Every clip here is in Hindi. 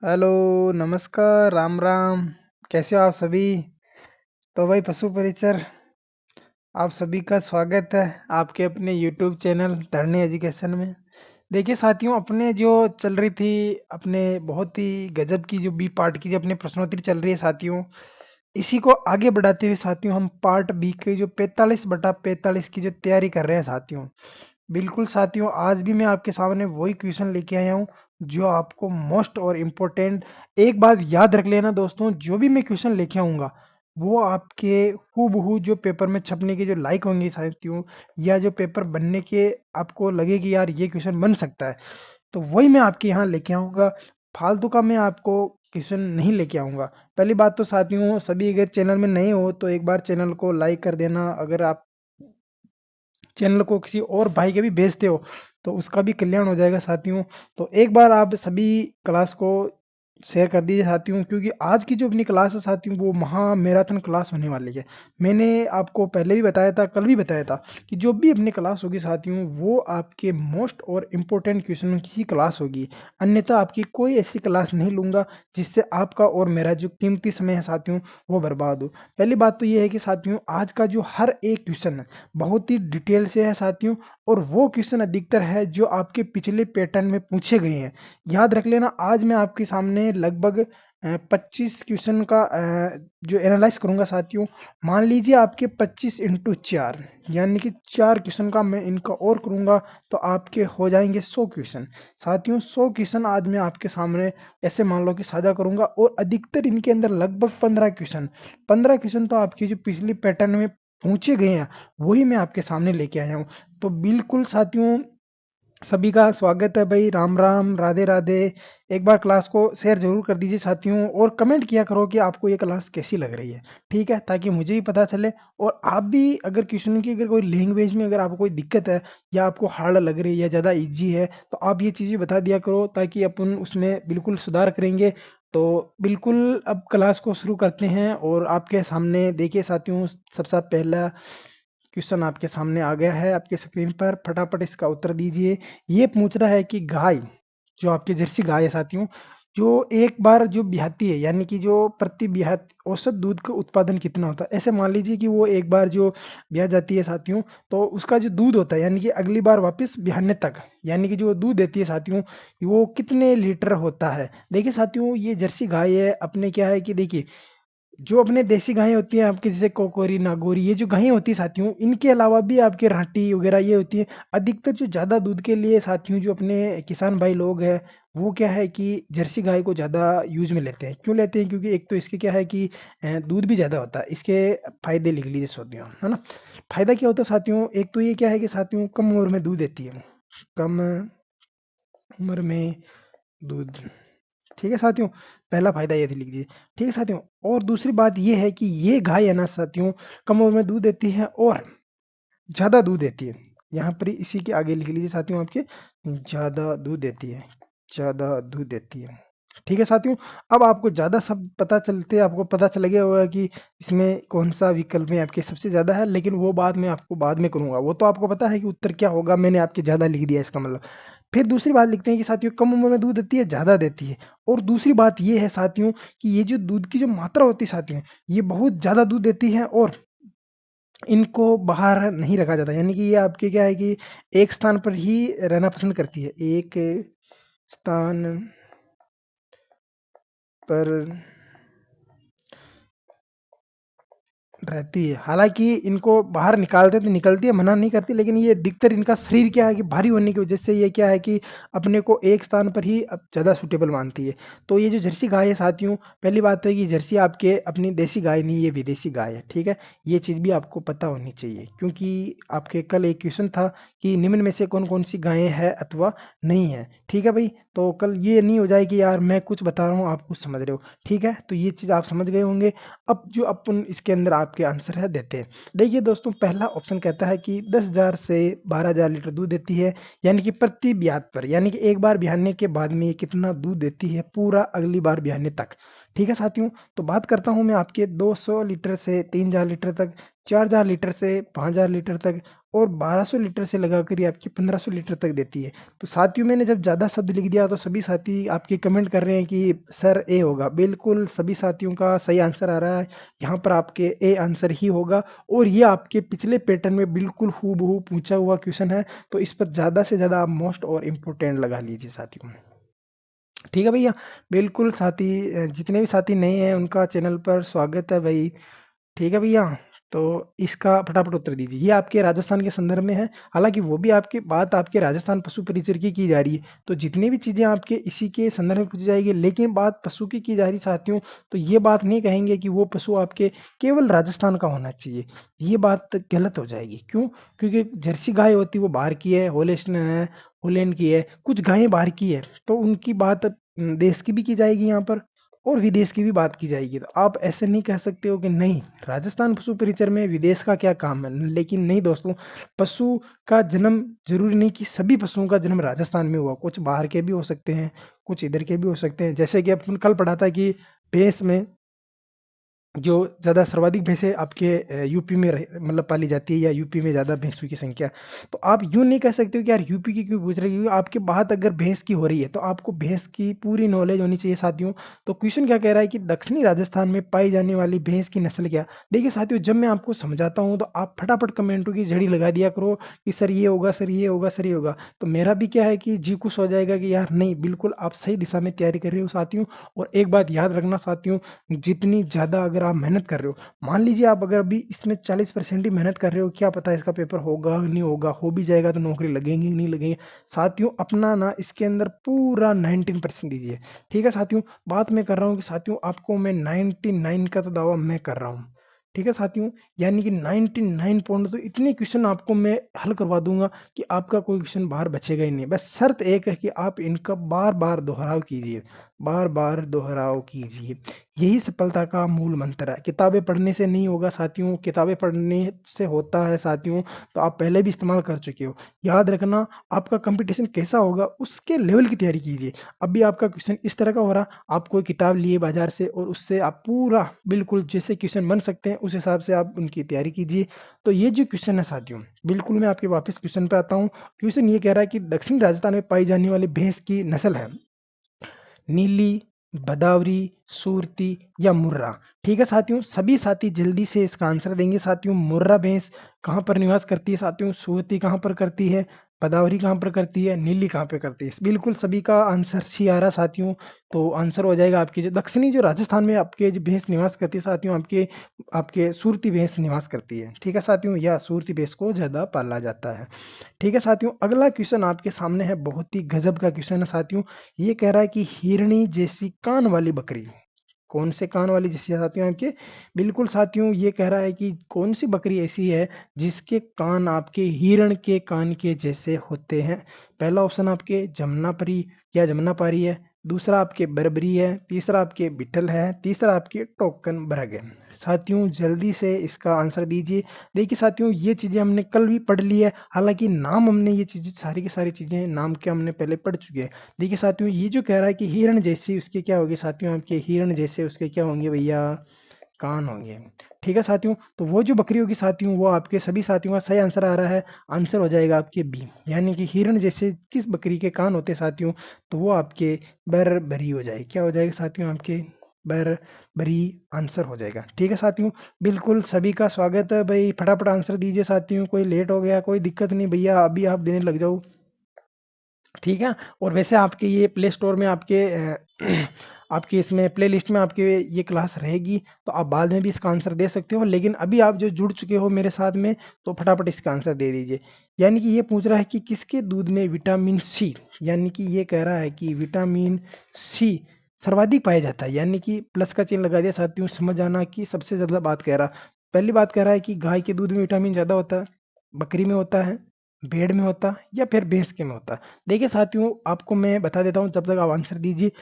हेलो, नमस्कार, राम राम। कैसे हो आप सभी? तो भाई पशु परिचर, आप सभी का स्वागत है आपके अपने यूट्यूब चैनल धरनी एजुकेशन में। देखिए साथियों, अपने जो चल रही थी अपने बहुत ही गजब की जो बी पार्ट की जो अपने प्रश्नोत्तरी चल रही है साथियों, इसी को आगे बढ़ाते हुए साथियों हम पार्ट बी की जो 45/45 की जो तैयारी कर रहे हैं साथियों। बिल्कुल साथियों, आज भी मैं आपके सामने वही क्वेश्चन लेके आया हूँ जो आपको मोस्ट और इम्पोर्टेंट। एक बात याद रख लेना दोस्तों, जो भी मैं क्वेश्चन लेके आऊँगा वो आपके हूबहू जो पेपर में छपने के जो लायक होंगे साथियों, या जो पेपर बनने के आपको लगे कि यार ये क्वेश्चन बन सकता है, तो वही मैं आपके यहाँ लेके आऊँगा। फालतू का मैं आपको क्वेश्चन नहीं लेके आऊँगा। पहली बात तो साथियों, सभी अगर चैनल में नए हो तो एक बार चैनल को लाइक कर देना। अगर आप चैनल को किसी और भाई के भी भेजते हो तो उसका भी कल्याण हो जाएगा साथियों। तो एक बार आप सभी क्लास को शेयर कर दीजिए साथियों, क्योंकि आज की जो अपनी क्लास है साथियों वो महा मैराथन क्लास होने वाली है। मैंने आपको पहले भी बताया था, कल भी बताया था कि जो भी अपनी क्लास होगी साथियों वो आपके मोस्ट और इम्पोर्टेंट क्वेश्चनों की ही क्लास होगी। अन्यथा आपकी कोई ऐसी क्लास नहीं लूंगा जिससे आपका और मेरा जो कीमती समय है साथियों वो बर्बाद हो। पहली बात तो ये है कि साथियों आज का जो हर एक क्वेश्चन है बहुत ही डिटेल से है साथियों, और वो क्वेश्चन अधिकतर है जो आपके पिछले पैटर्न में पूछे गए हैं। याद रख लेना, आज मैं आपके सामने लगभग 25 क्वेश्चन का जो एनालाइज करूंगा साथियों। मान लीजिए आपके 25 × 4 यानी कि 4 क्वेश्चन का मैं इनका और करूंगा तो आपके हो जाएंगे 100 क्वेश्चन। साथियों 100 क्वेश्चन आज मैं आपके सामने ऐसे मान लो कि साझा करूंगा, और अधिकतर इनके अंदर लगभग 15 क्वेश्चन, 15 क्वेश्चन तो आपकी जो पिछली पैटर्न में पूछे गए हैं वही मैं आपके सामने लेके आया हूँ। तो बिल्कुल साथियों, सभी का स्वागत है भाई, राम राम, राधे राधे। एक बार क्लास को शेयर जरूर कर दीजिए साथियों, और कमेंट किया करो कि आपको ये क्लास कैसी लग रही है। ठीक है, ताकि मुझे भी पता चले। और आप भी अगर क्वेश्चन की अगर कोई लैंग्वेज में अगर आपको कोई दिक्कत है या आपको हार्ड लग रही है या ज़्यादा इजी है तो आप ये चीज़ें बता दिया करो, ताकि अपन उसमें बिल्कुल सुधार करेंगे। तो बिल्कुल अब क्लास को शुरू करते हैं, और आपके सामने देखिए साथियों, सबसे पहला क्वेश्चन आपके सामने आ गया है आपके स्क्रीन पर। फटाफट इसका उत्तर दीजिए। ये पूछ रहा है कि गाय, जो आपकी जर्सी गाय है साथियों, जो एक बार जो ब्याहती है यानी कि जो प्रति ब्याहत औसत दूध का उत्पादन कितना होता है। ऐसे मान लीजिए कि वो एक बार जो ब्याह जाती है साथियों, तो उसका जो दूध होता है यानी कि अगली बार वापस ब्याहने तक, यानी कि जो दूध देती है साथियों, वो कितने लीटर होता है। देखिए साथियों, ये जर्सी गाय है अपने, क्या है कि देखिए जो अपने देसी गायें होती हैं आपकी, जैसे कोकोरी, नागौरी, ये जो गायें होती है साथियों, इनके अलावा भी आपके राठी वगैरह ये होती है। अधिकतर जो ज़्यादा दूध के लिए साथियों जो अपने किसान भाई लोग हैं वो क्या है कि जर्सी गाय को ज़्यादा यूज में लेते हैं। क्यों लेते हैं? क्योंकि एक तो इसके क्या है कि दूध भी ज़्यादा होता है। इसके फायदे लिख लीजिए साथियों, है ना। फायदा क्या होता है साथियों? एक तो ये क्या है कि साथियों कम उम्र में दूध देती है, कम उम्र में दूध। ठीक है साथियों, पहला फायदा ये लिख लीजिए। ठीक है साथियों, और दूसरी बात ये है कि ये गाय है ना साथियों, कम उम्र में दूध देती है और ज्यादा दूध देती है। यहाँ पर इसी के आगे लिख लीजिए साथियों आपके, ज्यादा दूध देती है, ज्यादा दूध देती है। ठीक है साथियों, अब आपको ज्यादा सब पता चलते आपको पता चल गया होगा कि इसमें कौन सा विकल्प में आपके सबसे ज्यादा है, लेकिन वो बात मैं आपको बाद में करूंगा। वो तो आपको पता है कि उत्तर क्या होगा, मैंने आपके ज्यादा लिख दिया इसका मतलब। फिर दूसरी बात लिखते हैं कि साथियों कम उम्र में दूध देती है, ज़्यादा देती है। और दूसरी बात ये है साथियों कि ये जो दूध की जो मात्रा होती है साथियों, ये बहुत ज़्यादा दूध देती है, और इनको बाहर नहीं रखा जाता। यानी कि ये आपके क्या है कि एक स्थान पर ही रहना पसंद करती है, एक स्थान पर रहती है। हालाँकि इनको बाहर निकालते तो निकलती है, मना नहीं करती, लेकिन ये अधिकतर इनका शरीर क्या है कि भारी होने की वजह से ये क्या है कि अपने को एक स्थान पर ही अब ज़्यादा सूटेबल मानती है। तो ये जो जर्सी गाय है साथियों, पहली बात है कि जर्सी आपके अपनी देसी गाय नहीं, ये विदेशी गाय है। ठीक है? ये चीज़ भी आपको पता होनी चाहिए, क्योंकि आपके कल एक क्वेश्चन था कि निम्न में से कौन-कौन सी गायें हैं अथवा नहीं है। ठीक है भाई? तो कल ये नहीं हो जाए कि यार मैं कुछ बता रहा हूँ, आप कुछ समझ रहे हो। ठीक है? तो ये चीज़ आप समझ गए होंगे। अब जो अपन इसके अंदर आपके आंसर है देते हैं। देखिए दोस्तों, पहला ऑप्शन कहता है कि 10,000 से 12,000 लीटर दूध देती है, यानी कि प्रति ब्यात पर, यानी कि एक बार ब्याहने के बाद में ये कितना दूध देती है पूरा अगली बार ब्याहने तक। ठीक है साथियों, तो बात करता हूँ मैं आपके 200 लीटर से 3000 लीटर तक, 4000 लीटर से 5000 लीटर तक, और 1200 लीटर से लगाकर ये आपकी 1500 लीटर तक देती है। तो साथियों मैंने जब ज़्यादा शब्द लिख दिया तो सभी साथी आपके कमेंट कर रहे हैं कि सर ए होगा। बिल्कुल सभी साथियों का सही आंसर आ रहा है, यहाँ पर आपके ए आंसर ही होगा। और ये आपके पिछले पैटर्न में बिल्कुल हूबहू पूछा हुआ क्वेश्चन है, तो इस पर ज़्यादा से ज़्यादा आप मोस्ट और इम्पोर्टेंट लगा लीजिए साथियों। ठीक है भैया, बिल्कुल साथी जितने भी साथी नए हैं उनका चैनल पर स्वागत है भाई। ठीक है भैया, तो इसका फटाफट उत्तर दीजिए। ये आपके राजस्थान के संदर्भ में है, हालांकि वो भी आपकी बात आपके राजस्थान पशु परिचर की जा रही है, तो जितनी भी चीज़ें आपके इसी के संदर्भ में पूछी जाएगी, लेकिन बात पशु की जा रही साथियों, तो ये बात नहीं कहेंगे कि वो पशु आपके केवल राजस्थान का होना चाहिए। ये बात गलत हो जाएगी। क्यों? क्योंकि जर्सी गाय होती है वो बाहर की है, होलेस्टन है, होलैंड की है, कुछ गायें बाहर की है, तो उनकी बात देश की भी की जाएगी यहाँ पर, और विदेश की भी बात की जाएगी। तो आप ऐसे नहीं कह सकते हो कि नहीं राजस्थान पशु परिचर में विदेश का क्या काम है। लेकिन नहीं दोस्तों, पशु का जन्म जरूरी नहीं कि सभी पशुओं का जन्म राजस्थान में हुआ, कुछ बाहर के भी हो सकते हैं, कुछ इधर के भी हो सकते हैं। जैसे कि अपन कल पढ़ा था कि भैंस में जो ज़्यादा सर्वाधिक भैंसें आपके यूपी में मतलब पाली जाती है, या यूपी में ज़्यादा भैंसों की संख्या। तो आप यूँ नहीं कह सकते हो कि यार यूपी की क्यों पूछ रहे हो, क्योंकि आपकी बात अगर भैंस की हो रही है तो आपको भैंस की पूरी नॉलेज होनी चाहिए साथियों। तो क्वेश्चन क्या कह रहा है कि दक्षिणी राजस्थान में पाई जाने वाली भैंस की नस्ल क्या। देखिए साथियों, जब मैं आपको समझाता हूँ तो आप फटाफट कमेंटों की झड़ी लगा दिया करो कि सर ये होगा, सर ये होगा, सर ये होगा। तो मेरा भी क्या है कि जी खुश हो जाएगा कि यार नहीं, बिल्कुल आप सही दिशा में तैयारी कर रहे हो साथियों। और एक बात याद रखना साथियों, जितनी ज़्यादा अगर आप मेहनत कर रहे हो, मान लीजिए आप अगर अभी इसमें 40% ही मेहनत कर रहे हो, क्या पता इसका पेपर होगा नहीं होगा, हो भी जाएगा तो नौकरी लगेंगी नहीं लगेंगी। साथियों अपना ना इसके अंदर पूरा 19% दीजिए। ठीक है साथियों, बात मैं कर रहा हूँ कि साथियों आपको मैं 99 का तो दावा मैं कर रहा हूँ। ठीक है साथियों, यानी कि 99 पॉइंट तो इतने क्वेश्चन आपको मैं हल करवा दूंगा कि आपका कोई क्वेश्चन बाहर बचेगा ही नहीं। बस शर्त एक है कि आप इनका बार बार दोहराव कीजिए, बार बार दोहराव कीजिए। यही सफलता का मूल मंत्र है। किताबें पढ़ने से नहीं होगा साथियों, किताबें पढ़ने से होता है साथियों, तो आप पहले भी इस्तेमाल कर चुके हो। याद रखना, आपका कंपटीशन कैसा होगा उसके लेवल की तैयारी कीजिए। अभी आपका क्वेश्चन इस तरह का हो रहा, आप कोई किताब लिए बाजार से और उससे आप पूरा बिल्कुल जैसे क्वेश्चन बन सकते हैं उस हिसाब से आप उनकी तैयारी कीजिए। तो ये जो क्वेश्चन है साथियों, बिल्कुल मैं आपके वापस क्वेश्चन पे आता हूँ। क्वेश्चन ये कह रहा है कि दक्षिण राजस्थान में पाई जाने वाली भैंस की नस्ल है नीली, भदावरी, सूरती या मुर्रा। ठीक है साथियों, सभी साथी जल्दी से इसका आंसर देंगे साथियों। मुर्रा भैंस कहाँ पर निवास करती है साथियों, सूरती कहाँ पर करती है, भदावरी कहाँ पर करती है, नीली कहाँ पे करती है। बिल्कुल सभी का आंसर सी आ रहा साथियों। तो आंसर हो जाएगा आपकी जो दक्षिणी जो राजस्थान में आपके जो भैंस निवास करती है साथियों, आपके आपके सूरती भैंस निवास करती है। ठीक है साथियों, या सूरती भैंस को ज़्यादा पाला जाता है। ठीक है साथियों, अगला क्वेश्चन आपके सामने है, बहुत ही गजब का क्वेश्चन है साथियों। ये कह रहा है कि हिरनी जैसी कान वाली बकरी, कौन से कान वाली जैसी है साथियों आपके, बिल्कुल साथियों ये कह रहा है कि कौन सी बकरी ऐसी है जिसके कान आपके हिरण के कान के जैसे होते हैं। पहला ऑप्शन आपके जमुनापरी या जमुनापारी है, दूसरा आपके बरबरी है, तीसरा आपके बिठल है, तीसरा आपके टोकन बरग है। साथियों जल्दी से इसका आंसर दीजिए। देखिए साथियों, ये चीज़ें हमने कल भी पढ़ ली है, हालांकि नाम हमने ये चीज़ें सारी की सारी चीज़ें नाम के हमने पहले पढ़ चुके हैं। देखिए साथियों, ये जो कह रहा है कि हिरण जैसी उसके क्या होगी साथियों, आपके हिरण जैसे उसके क्या होंगे भैया, कान होंगे। ठीक है साथियों, तो वो जो बकरी होगी साथियों, वो आपके सभी साथियों का सही आंसर आ रहा है। आंसर हो जाएगा आपके बी, यानी कि हिरण जैसे किस बकरी के कान होते हैं साथियों, तो वो आपके बरबरी हो जाएगी। क्या हो जाएगा साथियों, आपके बरबरी आंसर हो जाएगा। ठीक है साथियों, बिल्कुल सभी का स्वागत है भाई, फटाफट आंसर दीजिए साथियों। कोई लेट हो गया कोई दिक्कत नहीं भैया, अभी आप देने लग जाओ। ठीक है, और वैसे आपके ये प्ले स्टोर में आपके आपके इसमें प्ले लिस्ट में आपके ये क्लास रहेगी, तो आप बाद में भी इसका आंसर दे सकते हो। लेकिन अभी आप जो जुड़ चुके हो मेरे साथ में, तो फटाफट इसका आंसर दे दीजिए। यानी कि ये पूछ रहा है कि किसके दूध में विटामिन सी, यानी कि ये कह रहा है कि विटामिन सी सर्वाधिक पाया जाता है, यानी कि प्लस का चिन्ह लगा दिया साथियों, समझ आना कि सबसे ज़्यादा बात कह रहा। पहली बात कह रहा है कि गाय के दूध में विटामिन ज़्यादा होता है, बकरी में होता है, भेड़ में होता है, या फिर भैंस के में होता है। देखिए साथियों, आपको मैं बता देता हूँ जब तक आप आंसर दीजिए।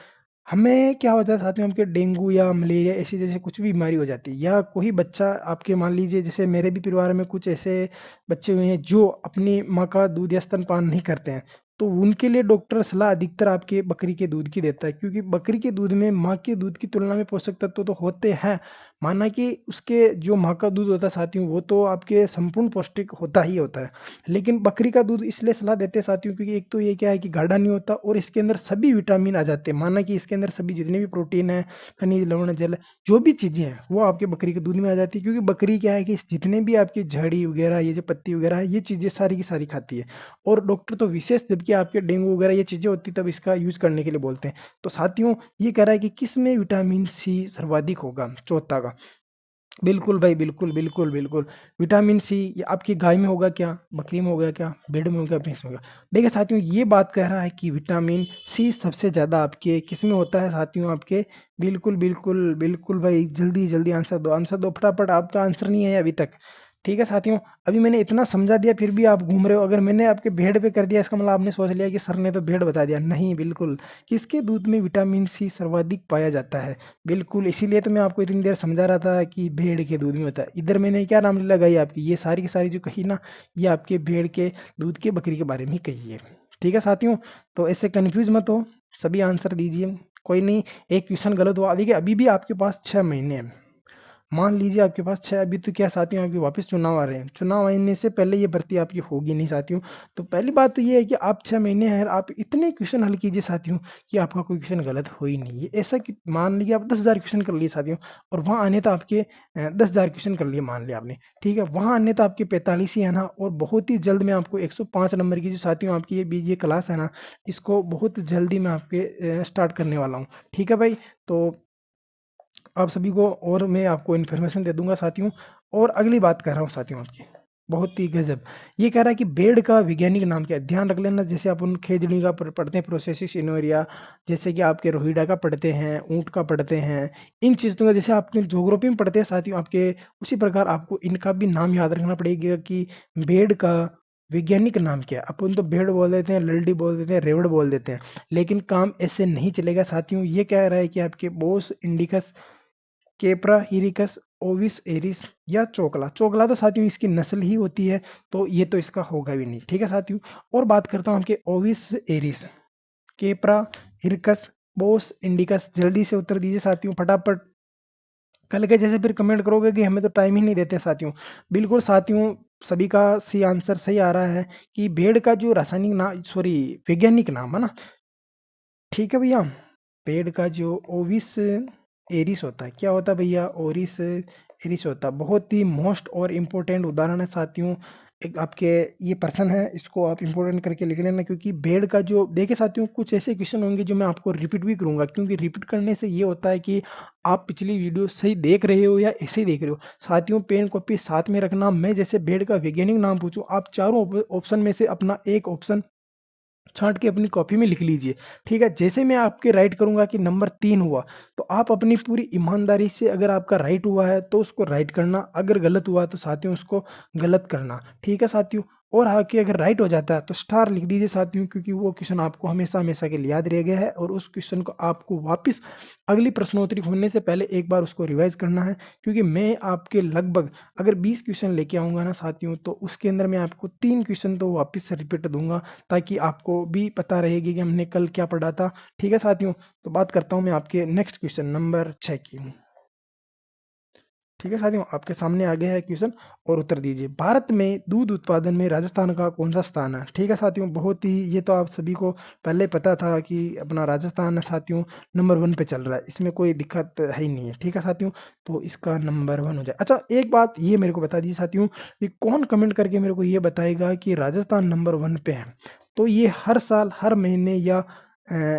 हमें क्या होता है साथियों, आपके डेंगू या मलेरिया ऐसी जैसे कुछ भी बीमारी हो जाती है, या कोई बच्चा आपके मान लीजिए, जैसे मेरे भी परिवार में कुछ ऐसे बच्चे हुए हैं जो अपनी माँ का दूध या स्तनपान नहीं करते हैं, तो उनके लिए डॉक्टर सलाह अधिकतर आपके बकरी के दूध की देता है, क्योंकि बकरी के दूध में माँ के दूध की तुलना में पोषक तत्व तो होते हैं। माना कि उसके जो माँ का दूध होता है साथियों, वो तो आपके संपूर्ण पौष्टिक होता ही होता है, लेकिन बकरी का दूध इसलिए सलाह देते हैं साथियों, क्योंकि एक तो ये क्या है कि गाढ़ा नहीं होता और इसके अंदर सभी विटामिन आ जाते हैं। माना कि इसके अंदर सभी जितने भी प्रोटीन है, खनिज, लवण, जल, जो भी चीजें हैं वो आपके बकरी के दूध में आ जाती है, क्योंकि बकरी क्या है कि जितने भी आपकी झड़ी वगैरह, ये जो पत्ती वगैरह है, ये चीजें सारी की सारी खाती है। और डॉक्टर तो विशेष जबकि आपके डेंगू वगैरह ये चीजें होती तब इसका यूज करने के लिए बोलते हैं। तो साथियों ये कह रहा है कि किस में विटामिन सी सर्वाधिक होगा, चौथा का। बिल्कुल भाई, बिल्कुल बिल्कुल बिल्कुल। विटामिन सी ये आपकी गाय में होगा क्या, बकरी में होगा क्या, भेड़ में होगा, भैंस में होगा? देखिए साथियों, ये बात कह रहा है कि विटामिन सी सबसे ज्यादा आपके किस में होता है साथियों, आपके। बिल्कुल बिल्कुल बिल्कुल भाई, जल्दी जल्दी आंसर दो, आंसर दो फटाफट, आपका आंसर नहीं है अभी तक। ठीक है साथियों, अभी मैंने इतना समझा दिया फिर भी आप घूम रहे हो। अगर मैंने आपके भेड़ पे कर दिया इसका मतलब आपने सोच लिया कि सर ने तो भेड़ बता दिया, नहीं बिल्कुल। किसके दूध में विटामिन सी सर्वाधिक पाया जाता है? बिल्कुल, इसीलिए तो मैं आपको इतनी देर समझा रहा था कि भेड़ के दूध में होता है। इधर मैंने क्या नाम लगाई आपकी, ये सारी की सारी जो कही ना, ये आपके भेड़ के दूध के, बकरी के बारे में ही कही है। ठीक है साथियों, तो ऐसे कंफ्यूज मत हो, सभी आंसर दीजिए। कोई नहीं, एक क्वेश्चन गलत हुआ, देखिए अभी भी आपके पास 6 महीने हैं। मान लीजिए आपके पास 6, अभी तो क्या साथियों, आपके वापस चुनाव आ रहे हैं, चुनाव आने से पहले ये भर्ती आपकी होगी नहीं साथियों। तो पहली बात तो ये है कि आप 6 महीने हैं, आप इतने क्वेश्चन हल कीजिए साथियों कि आपका कोई क्वेश्चन गलत हो ही नहीं है। ऐसा कि मान लीजिए आप 10,000 क्वेश्चन कर लिए साथियों, और वहाँ आने तो आपके 10,000 क्वेश्चन कर लिए मान लिया आपने, ठीक है, वहाँ आने तो आपके 45 ही है ना। और बहुत ही जल्द मैं आपको 105 नंबर की जो साथियों आपकी ये क्लास है ना, इसको बहुत जल्दी मैं आपके स्टार्ट करने वाला हूँ। ठीक है भाई, तो आप सभी को और मैं आपको इन्फॉर्मेशन दे दूंगा साथियों। और अगली बात कर रहा हूँ साथियों आपकी, बहुत ही गजब। ये कह रहा है कि बेड का वैज्ञानिक नाम क्या है? ध्यान रख लेना, जैसे अपन खेजड़ी का पढ़ते हैं, प्रोसेसिस इनोरिया, जैसे कि आपके रोहिडा का पढ़ते हैं, ऊंट का पढ़ते हैं, इन चीज़ों का जैसे आपने ज्योग्राफी में पढ़ते हैं साथियों आपके, उसी प्रकार आपको इनका भी नाम याद रखना पड़ेगा कि बेड का वैज्ञानिक नाम क्या है। अपन तो भेड़ बोल देते हैं, लल्डी बोल देते हैं, रेवड़ बोल देते हैं, लेकिन काम ऐसे नहीं चलेगा साथियों। ये कह रहा है कि आपके बोस इंडिकस, केप्रा हिरिकस, ओविस एरिस या चोकला। चोकला तो साथियों इसकी नस्ल ही होती है, तो ये तो इसका होगा भी नहीं। ठीक है साथियों, और बात करता हूँ आपके Ovis Eris, केप्रा, hircus, Bose indicus. जल्दी से उत्तर दीजिए साथियों फटाफट, कल के जैसे फिर कमेंट करोगे कि हमें तो टाइम ही नहीं देते साथियों। बिल्कुल साथियों, सभी का सी आंसर सही आ रहा है कि भेड़ का जो रासायनिक नाम, सॉरी वैज्ञानिक नाम है ना, ठीक है भैया, पेड़ का जो ओविस एरिस होता है, क्या होता है भैया, ओरिस एरिस होता है। बहुत ही मोस्ट और इम्पोर्टेंट उदाहरण है साथियों। एक आपके ये पर्सन है, इसको आप इंपॉर्टेंट करके लिख लेना, क्योंकि भेड़ का जो देखे साथियों, कुछ ऐसे क्वेश्चन होंगे जो मैं आपको रिपीट भी करूंगा, क्योंकि रिपीट करने से ये होता है कि आप पिछली वीडियो सही देख रहे हो या ऐसे ही देख रहे हो। साथियों पेन कॉपी साथ में रखना, मैं जैसे भेड़ का वैज्ञानिक नाम पूछूं, आप चारों ऑप्शन में से अपना एक ऑप्शन छांट के अपनी कॉपी में लिख लीजिए। ठीक है, जैसे मैं आपके राइट करूंगा कि नंबर 3 हुआ, तो आप अपनी पूरी ईमानदारी से, अगर आपका राइट हुआ है तो उसको राइट करना, अगर गलत हुआ तो साथियों उसको गलत करना। ठीक है साथियों, और आके अगर राइट हो जाता है तो स्टार लिख दीजिए साथियों, क्योंकि वो क्वेश्चन आपको हमेशा हमेशा के लिए याद रह गया है, और उस क्वेश्चन को आपको वापस अगली प्रश्नोत्तरी होने से पहले एक बार उसको रिवाइज करना है। क्योंकि मैं आपके लगभग अगर 20 क्वेश्चन लेके आऊंगा ना साथियों, तो उसके अंदर मैं आपको 3 क्वेश्चन तो वापस से रिपीट दूंगा, ताकि आपको भी पता रहेगी कि हमने कल क्या पढ़ा था। ठीक है साथियों, तो बात करता हूँ मैं आपके नेक्स्ट क्वेश्चन नंबर 6 की। ठीक है साथियों, आपके सामने आ गया है क्वेश्चन, और उत्तर दीजिए। भारत में दूध उत्पादन में राजस्थान का कौन सा स्थान है? ठीक है साथियों, बहुत ही, ये तो आप सभी को पहले पता था कि अपना राजस्थान है साथियों, नंबर 1 पे चल रहा है, इसमें कोई दिक्कत है ही नहीं है। ठीक है साथियों, तो इसका नंबर 1 हो जाए। अच्छा एक बात ये मेरे को बता दीजिए साथियों, कि कौन कमेंट करके मेरे को ये बताएगा कि राजस्थान नंबर 1 पे है? तो ये हर साल, हर महीने, या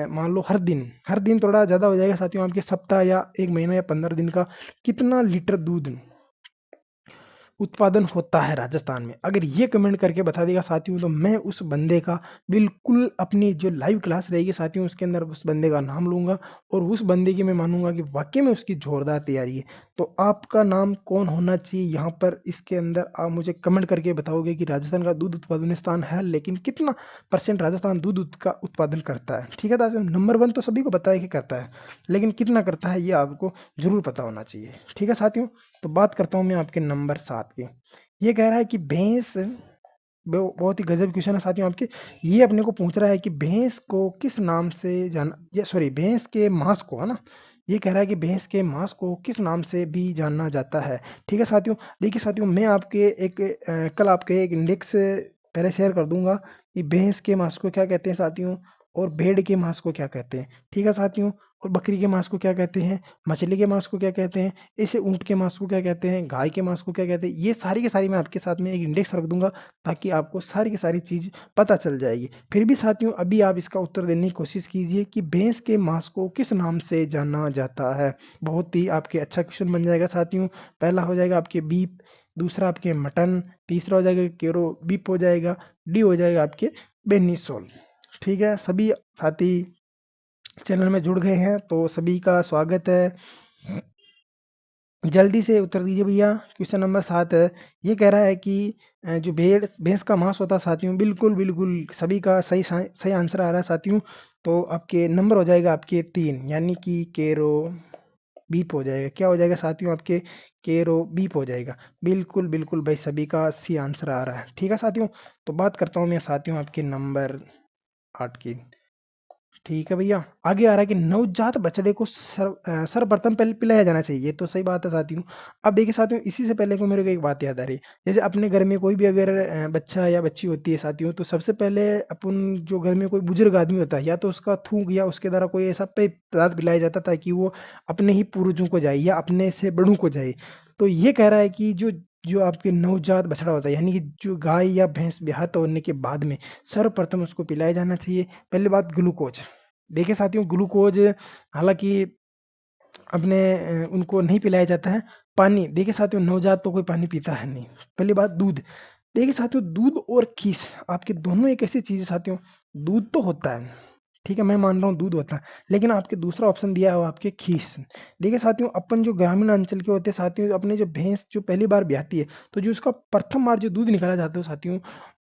मान लो हर दिन थोड़ा ज़्यादा हो जाएगा साथियों, आपके सप्ताह या एक महीना या 15 दिन का कितना लीटर दूध उत्पादन होता है राजस्थान में? अगर ये कमेंट करके बता देगा साथियों, तो मैं उस बंदे का बिल्कुल अपनी जो लाइव क्लास रहेगी साथियों, उसके अंदर उस बंदे का नाम लूंगा, और उस बंदे की मैं मानूंगा कि वाकई में उसकी जोरदार तैयारी है। तो आपका नाम कौन होना चाहिए यहाँ पर, इसके अंदर आप मुझे कमेंट करके बताओगे कि राजस्थान का दूध उत्पादन स्थान है, लेकिन कितना परसेंट राजस्थान दूध का उत्पादन करता है। ठीक है दोस्तों, नंबर 1 तो सभी को पता है कि करता है, लेकिन कितना करता है ये आपको जरूर पता होना चाहिए। ठीक है साथियों, तो बात करता हूं मैं आपके नंबर 7 की। ये कह रहा है कि भैंस बहुत ही गजब क्वेश्चन है साथियों आपके। ये अपने को पूछ रहा है कि भैंस को किस नाम से जाना, ये सॉरी भैंस के मांस को, है ना, ये कह रहा है कि भैंस के मांस को किस नाम से भी जाना जाता है। ठीक है साथियों, देखिए साथियों मैं आपके एक कल आपके एक इंडेक्स पहले शेयर कर दूंगा कि भैंस के मांस को क्या कहते हैं साथियों, और भेड़ के मांस को क्या कहते हैं। ठीक है साथियों, और बकरी के मांस को क्या कहते हैं, मछली के मांस को क्या कहते हैं, ऐसे ऊँट के मांस को क्या कहते हैं, गाय के मांस को क्या कहते हैं। ये सारी की सारी मैं आपके साथ में एक इंडेक्स रख दूंगा ताकि आपको सारी की सारी चीज़ पता चल जाएगी। फिर भी साथियों अभी आप इसका उत्तर देने की कोशिश कीजिए कि भैंस के मांस को किस नाम से जाना जाता है। बहुत ही आपके अच्छा क्वेश्चन बन जाएगा साथियों। पहला हो जाएगा आपके बीफ, दूसरा आपके मटन, तीसरा हो जाएगा केरो बीफ हो जाएगा, डी हो जाएगा आपके बेनिसोल। ठीक है, सभी साथी चैनल में जुड़ गए हैं तो सभी का स्वागत है। जल्दी से उत्तर दीजिए भैया। क्वेश्चन नंबर 7 है, ये कह रहा है कि जो भेड़ भैंस का मांस होता है साथियों, बिल्कुल बिल्कुल सभी का सही आंसर आ रहा है साथियों। तो आपके नंबर हो जाएगा आपके 3, यानी कि केरो बीप हो जाएगा। क्या हो जाएगा साथियों आपके, केरो बीप हो जाएगा। बिल्कुल बिल्कुल भाई, सभी का सी आंसर आ रहा है। ठीक है साथियों, तो बात करता हूँ मैं साथियों आपके नंबर 8 की। ठीक है भैया, आगे आ रहा है कि नवजात बछड़े को सर्वप्रथम पहले पिलाया जाना चाहिए। ये तो सही बात है साथियों। अब देखिए साथियों, इसी से पहले को मेरे को एक बात याद आ रही है। जैसे अपने घर में कोई भी अगर बच्चा या बच्ची होती है साथियों, तो सबसे पहले अपन जो घर में कोई बुजुर्ग आदमी होता है, या तो उसका थूक या उसके द्वारा कोई ऐसा पेय पदार्थ पिलाया जाता है ताकि वो अपने ही पूर्वजों को जाए या अपने से बड़ों को जाए। तो ये कह रहा है कि जो जो आपके नवजात बछड़ा होता है, यानी कि जो गाय या भैंस ब्याहत होने के बाद में सर्वप्रथम उसको पिलाया जाना चाहिए। पहली बात ग्लूकोज। देखिए साथियों, ग्लूकोज हालांकि अपने उनको नहीं पिलाया जाता है। पानी, देखिए साथियों नवजात तो कोई पानी पीता है नहीं। पहली बात दूध, देखिए साथियों दूध और खीस आपके दोनों एक ऐसी चीज है साथियों। दूध तो होता है, ठीक है मैं मान रहा हूँ दूध होता है, लेकिन आपके दूसरा ऑप्शन दिया है वो आपके खीस। देखिए साथियों, अपन जो ग्रामीण अंचल के होते हैं साथियों, अपने जो भैंस जो पहली बार ब्याहती है, तो जो उसका प्रथम बार जो दूध निकाला जाता है साथियों,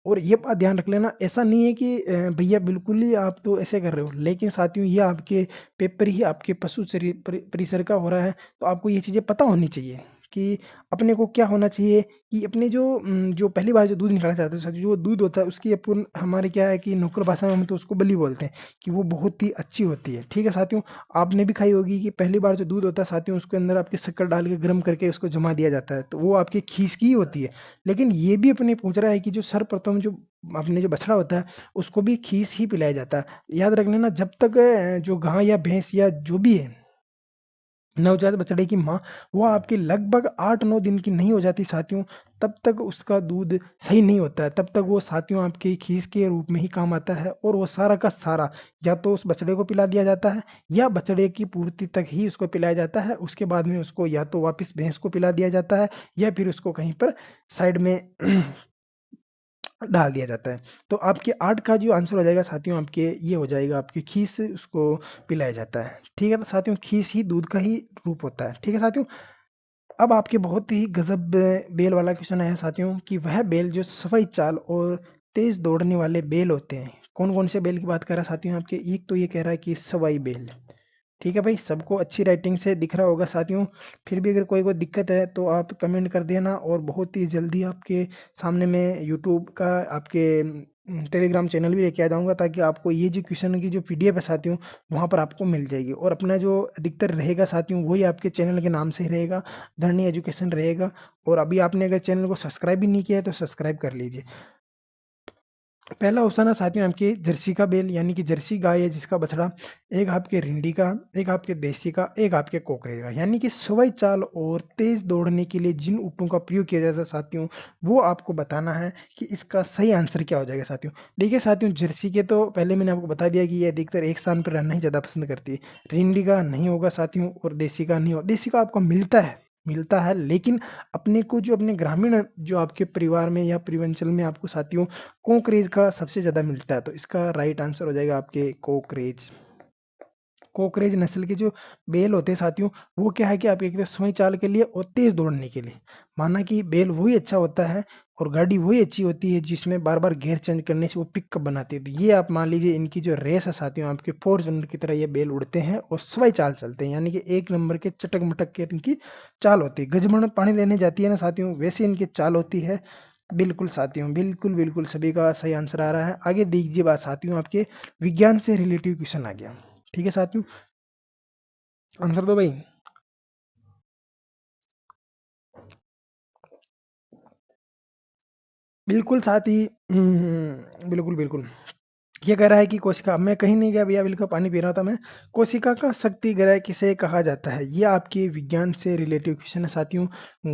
और ये बात ध्यान रख लेना, ऐसा नहीं है कि भैया बिल्कुल ही आप तो ऐसे कर रहे हो, लेकिन साथियों ये आपके पेपर ही आपके पशु शरीर परिसर का हो रहा है। तो आपको ये चीज़ें पता होनी चाहिए कि अपने को क्या होना चाहिए, कि अपने जो जो पहली बार जो दूध निकाला जाता है साथियों, जो दूध होता है उसकी अपन हमारे क्या है कि नौकर भाषा में हम तो उसको बलि बोलते हैं, कि वो बहुत ही अच्छी होती है। ठीक है साथियों, आपने भी खाई होगी कि पहली बार जो दूध होता है साथियों, उसके अंदर आपके शक्कर डाल के गर्म करके उसको जमा दिया जाता है, तो वो आपकी खीस की ही होती है। लेकिन ये भी अपने पूछ रहा है कि जो सर्वप्रथम जो अपने जो बछड़ा होता है, उसको भी खीस ही पिलाया जाता है। याद रख लेना, जब तक जो गाय या भैंस या जो भी है नवजात बछड़े की माँ, वो आपकी लगभग 8-9 दिन की नहीं हो जाती साथियों, तब तक उसका दूध सही नहीं होता है। तब तक वो साथियों आपकी खीस के रूप में ही काम आता है, और वो सारा का सारा या तो उस बछड़े को पिला दिया जाता है, या बछड़े की पूर्ति तक ही उसको पिलाया जाता है। उसके बाद में उसको या तो वापस भैंस को पिला दिया जाता है, या फिर उसको कहीं पर साइड में डाल दिया जाता है। तो आपके 8 का जो आंसर हो जाएगा साथियों, आपके ये हो जाएगा आपकी खीस से उसको पिलाया जाता है। ठीक है, तो साथियों खीस ही दूध का ही रूप होता है। ठीक है साथियों, अब आपके बहुत ही गजब बेल वाला क्वेश्चन आया साथियों, कि वह बेल जो सफाई चाल और तेज दौड़ने वाले बेल होते हैं, कौन कौन से बेल की बात कर रहा है साथियों आपके। एक तो ये कह रहा है कि सवाई बेल। ठीक है भाई, सबको अच्छी राइटिंग से दिख रहा होगा साथियों। फिर भी अगर कोई दिक्कत है तो आप कमेंट कर देना, और बहुत ही जल्दी आपके सामने मैं यूट्यूब का आपके टेलीग्राम चैनल भी लेके आ जाऊंगा, ताकि आपको ये जो क्वेश्चन की जो पीडीएफ है साथियों, वहाँ पर आपको मिल जाएगी। और अपना जो अधिकतर रहेगा साथियों, वही आपके चैनल के नाम से ही रहेगा, धरनी एजुकेशन रहेगा। और अभी आपने अगर चैनल को सब्सक्राइब भी नहीं किया है तो सब्सक्राइब कर लीजिए। पहला ऑप्शन है साथियों आपकी जर्सी का बेल, यानी कि जर्सी गाय है जिसका बछड़ा, एक आपके रिंडी का, एक आपके देसी का, एक आपके कोकरे का। यानी कि सवाई चाल और तेज दौड़ने के लिए जिन ऊँटों का प्रयोग किया जाता है साथियों, वो आपको बताना है कि इसका सही आंसर क्या हो जाएगा साथियों। देखिए साथियों, जर्सी के तो पहले मैंने आपको बता दिया कि ये अधिकतर एक स्थान पर रहना ही ज़्यादा पसंद करती है। रिंडी का नहीं होगा साथियों, और देसी का नहीं होगा। देसी का आपको मिलता है, लेकिन अपने को जो अपने ग्रामीण जो आपके परिवार में या पूर्वांचल में आपको साथियों कोकरेज का सबसे ज़्यादा मिलता है। तो इसका राइट आंसर हो जाएगा आपके कोकरेज। कोकरेज नस्ल के जो बैल होते हैं साथियों, वो क्या है कि आपके एक तो सोई चाल के लिए और तेज दौड़ने के लिए। माना कि बैल वही अच्छा होता है, और गाड़ी वही अच्छी होती है जिसमें बार बार गियर चेंज करने से वो पिकअप बनाती है। तो ये आप मान लीजिए इनकी जो रेस है साथियों, आपके फॉर्च्यूनर की तरह ये बैल उड़ते हैं और सवाई चाल चलते हैं, यानी कि एक नंबर के चटक मटक के इनकी चाल होती है। गजमण पानी लेने जाती है ना साथियों, वैसे इनकी चाल होती है। बिल्कुल साथियों, बिल्कुल बिल्कुल सभी का सही आंसर आ रहा है। आगे दीजिए बात साथियों, आपके विज्ञान से रिलेटिव क्वेश्चन आ गया। ठीक है साथियों, आंसर दो भाई। बिल्कुल साथी, बिल्कुल बिल्कुल। ये कह रहा है कि कोशिका, मैं कहीं नहीं गया भैया, बिल्कुल पानी पी रहा था मैं। कोशिका का शक्ति ग्रह किसे कहा जाता है? ये आपके विज्ञान से रिलेटिव क्वेश्चन है साथियों।